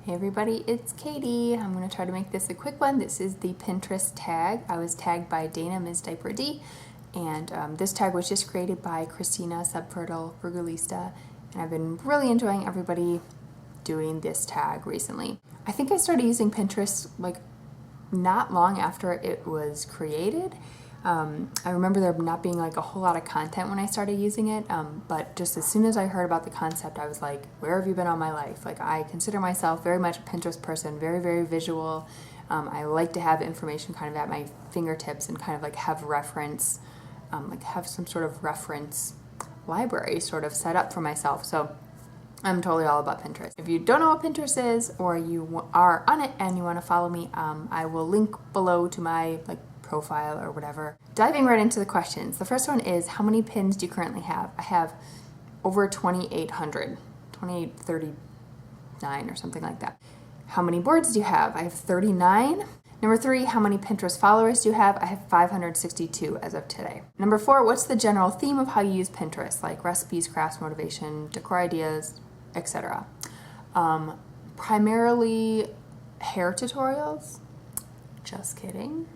Hey everybody, it's Katie. I'm going to try to make this a quick one. This is the Pinterest tag. I was tagged by Dana Ms. Diaper D, and this tag was just created by Christina Subfertile Frugalista, and I've been really enjoying everybody doing this tag recently. I think I started using Pinterest like not long after it was created. I remember there not being like a whole lot of content when I started using it, but just as soon as I heard about the concept, I was like, where have you been all my life? Like, I consider myself very much a Pinterest person, very, very visual. I like to have information kind of at my fingertips and kind of like have reference, like have some sort of reference library sort of set up for myself. So I'm totally all about Pinterest. If you don't know what Pinterest is, or you are on it and you want to follow me, I will link below to my profile or whatever. Diving right into the questions. The first one is, how many pins do you currently have? I have over 2,800, 2,839 or something like that. How many boards do you have? I have 39. Number 3, how many Pinterest followers do you have? I have 562 as of today. Number 4, what's the general theme of how you use Pinterest, like recipes, crafts, motivation, decor ideas, etc.? Primarily hair tutorials. Just kidding.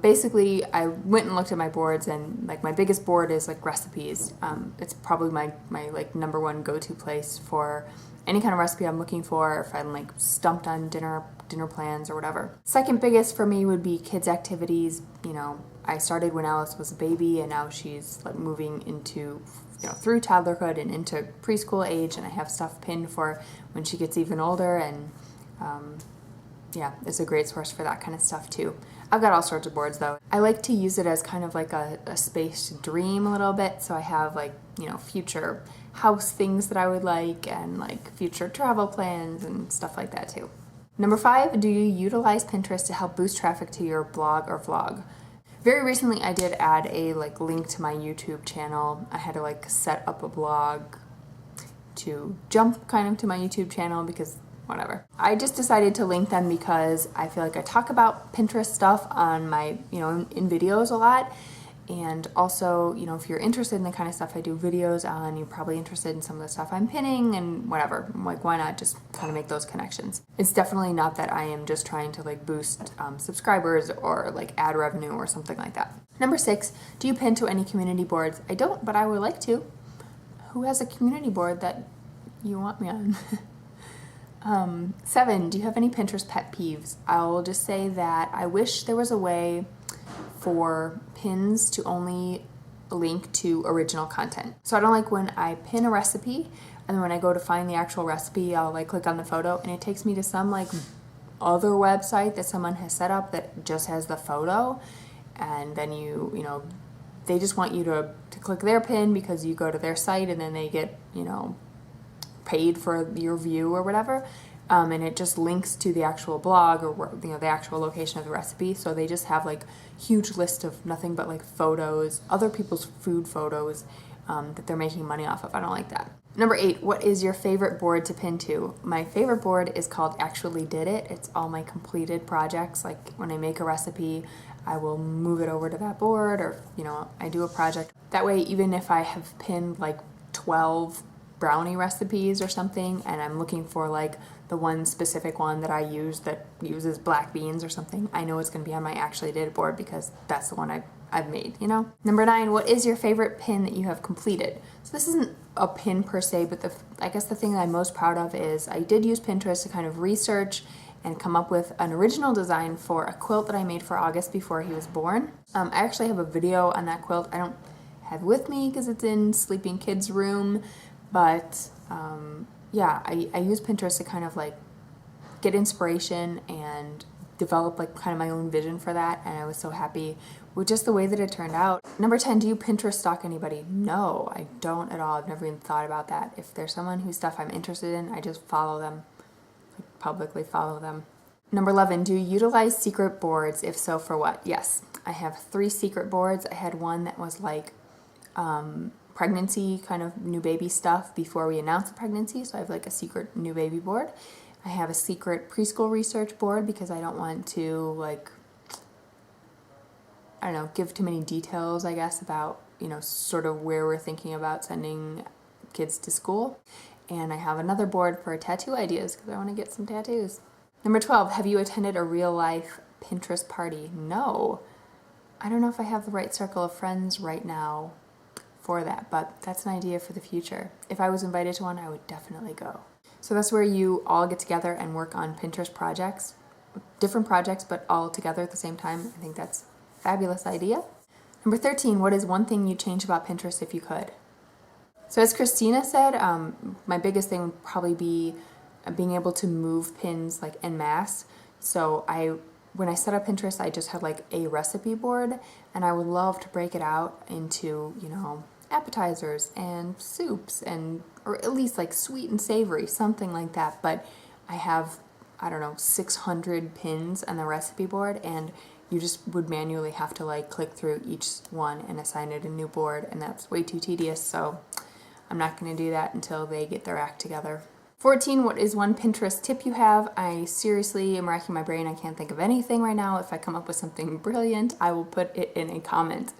Basically, I went and looked at my boards, and like my biggest board is like recipes. It's probably my like number one go-to place for any kind of recipe I'm looking for, if I'm like stumped on dinner plans or whatever. Second biggest for me would be kids activities. You know, I started when Alice was a baby, and now she's like moving into, through toddlerhood and into preschool age, and I have stuff pinned for when she gets even older, and yeah, it's a great source for that kind of stuff too. I've got all sorts of boards though. I like to use it as kind of like a space to dream a little bit. So I have like, future house things that I would like, and like future travel plans and stuff like that too. Number 5, do you utilize Pinterest to help boost traffic to your blog or vlog? Very recently I did add a link to my YouTube channel. I had to set up a blog to jump kind of to my YouTube channel because whatever. I just decided to link them because I feel like I talk about Pinterest stuff on my, in videos a lot. And also, if you're interested in the kind of stuff I do videos on, you're probably interested in some of the stuff I'm pinning and whatever. Like, why not just kind of make those connections? It's definitely not that I am just trying to boost subscribers or ad revenue or something like that. Number 6, do you pin to any community boards? I don't, but I would like to. Who has a community board that you want me on? 7, do you have any Pinterest pet peeves? I'll just say that I wish there was a way for pins to only link to original content. So I don't like when I pin a recipe, and then when I go to find the actual recipe, I'll click on the photo, and it takes me to some other website that someone has set up that just has the photo, and then they just want you to click their pin because you go to their site, and then they get, paid for your view or whatever, and it just links to the actual blog or the actual location of the recipe. So they just have huge list of nothing but photos, other people's food photos that they're making money off of. I don't like that. Number 8, what is your favorite board to pin to? My favorite board is called Actually Did It. It's all my completed projects. Like when I make a recipe, I will move it over to that board, or I do a project. That way, even if I have pinned 12 brownie recipes or something, and I'm looking for the one specific one that I use that uses black beans or something, I know it's going to be on my Actually Did It board because that's the one I've made, Number 9, what is your favorite pin that you have completed? So this isn't a pin per se, but I guess the thing that I'm most proud of is I did use Pinterest to kind of research and come up with an original design for a quilt that I made for August before he was born. I actually have a video on that quilt. I don't have it with me because it's in sleeping kid's room. But yeah, I use Pinterest to kind of get inspiration and develop kind of my own vision for that, and I was so happy with just the way that it turned out. Number 10, do you Pinterest stalk anybody? No, I don't at all. I've never even thought about that. If there's someone whose stuff I'm interested in, I just follow them, publicly follow them. Number 11, do you utilize secret boards? If so, for what? Yes, I have 3 secret boards. I had one that was pregnancy kind of new baby stuff before we announce the pregnancy, so I have a secret new baby board. I have a secret preschool research board because I don't want to I don't know, give too many details, I guess, about sort of where we're thinking about sending kids to school. And I have another board for tattoo ideas because I want to get some tattoos. Number 12, have you attended a real life Pinterest party? No. I don't know if I have the right circle of friends right now for that, but that's an idea for the future. If I was invited to one, I would definitely go. So that's where you all get together and work on Pinterest projects, different projects, but all together at the same time. I think that's a fabulous idea. Number 13, what is one thing you'd change about Pinterest if you could? So as Christina said, my biggest thing would probably be being able to move pins like en masse. So when I set up Pinterest, I just had like a recipe board, and I would love to break it out into, appetizers and soups, or at least like sweet and savory, something like that. But I have, 600 pins on the recipe board, and you just would manually have to like click through each one and assign it a new board, and that's way too tedious. So I'm not going to do that until they get their act together. 14, what is one Pinterest tip you have? I seriously am racking my brain. I can't think of anything right now. If I come up with something brilliant, I will put it in a comment.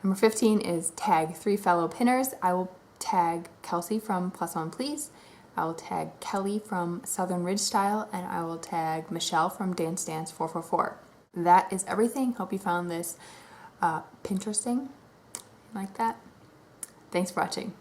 Number 15 is tag 3 fellow pinners. I will tag Kelsey from Plus One Please. I will tag Kelly from Southern Ridge Style, and I will tag Michelle from Dance Dance 444. That is everything. Hope you found this Pinteresting like that. Thanks for watching.